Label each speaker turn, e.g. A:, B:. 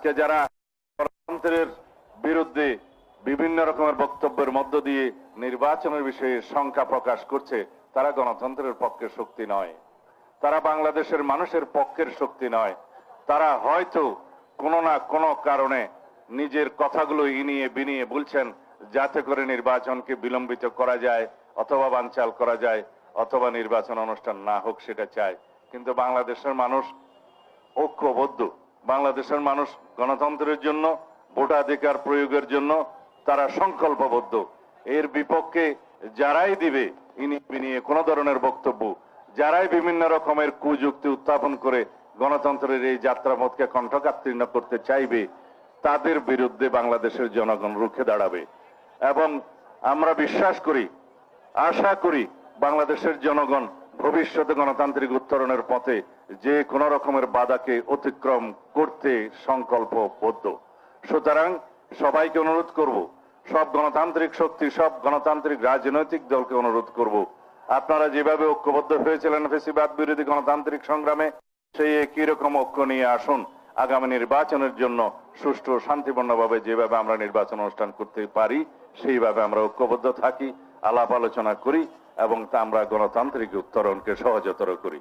A: যারা গণতন্ত্রের বিরুদ্ধে বিভিন্ন রকমের বক্তব্যের মধ্য দিয়ে নির্বাচনের বিষয়ে শঙ্কা প্রকাশ করছে, তারা গণতন্ত্রের পক্ষের শক্তি নয়, তারা বাংলাদেশের মানুষের পক্ষের শক্তি নয়। তারা হয়তো কোনো না কোনো কারণে নিজের কথাগুলো ইনিয়ে বিনিয়ে বলছেন যাতে করে নির্বাচনকে বিলম্বিত করা যায় অথবা বানচাল করা যায় অথবা নির্বাচন অনুষ্ঠান না হোক সেটা চায়। কিন্তু বাংলাদেশের মানুষ ঐক্যবদ্ধ, বাংলাদেশের মানুষ গণতন্ত্রের জন্য, ভোটাধিকার প্রয়োগের জন্য তারা সংকল্পবদ্ধ। এর বিপক্ষে যারাই দিবে ইনিয়ে কোনো ধরনের বক্তব্য, যারাই বিভিন্ন রকমের কুযুক্তি উত্থাপন করে গণতন্ত্রের এই যাত্রাপথকে কণ্ঠকাত্তীর্ণ করতে চাইবে, তাদের বিরুদ্ধে বাংলাদেশের জনগণ রুখে দাঁড়াবে। এবং আমরা বিশ্বাস করি, আশা করি বাংলাদেশের জনগণ ভবিষ্যতে গণতান্ত্রিক উত্তরণের পথে যে কোনো রকমের বাধাকে অতিক্রম করতে সংকল্পবদ্ধ। সুতরাং সবাইকে অনুরোধ করব, সব গণতান্ত্রিক শক্তি, সব গণতান্ত্রিক রাজনৈতিক দলকে অনুরোধ করব, আপনারা যেভাবে ঐক্যবদ্ধ হয়েছিলেন ফ্যাসিবাদ বিরোধী গণতান্ত্রিক সংগ্রামে, সেই একই রকম ঐক্য নিয়ে আসুন আগামী নির্বাচনের জন্য সুষ্ঠু ও শান্তিপূর্ণভাবে যেভাবে আমরা নির্বাচন অনুষ্ঠান করতে পারি সেইভাবে আমরা ঐক্যবদ্ধ থাকি, আলাপ আলোচনা করি এবং তা আমরা গণতান্ত্রিক উত্তরণকে সহজতর করি।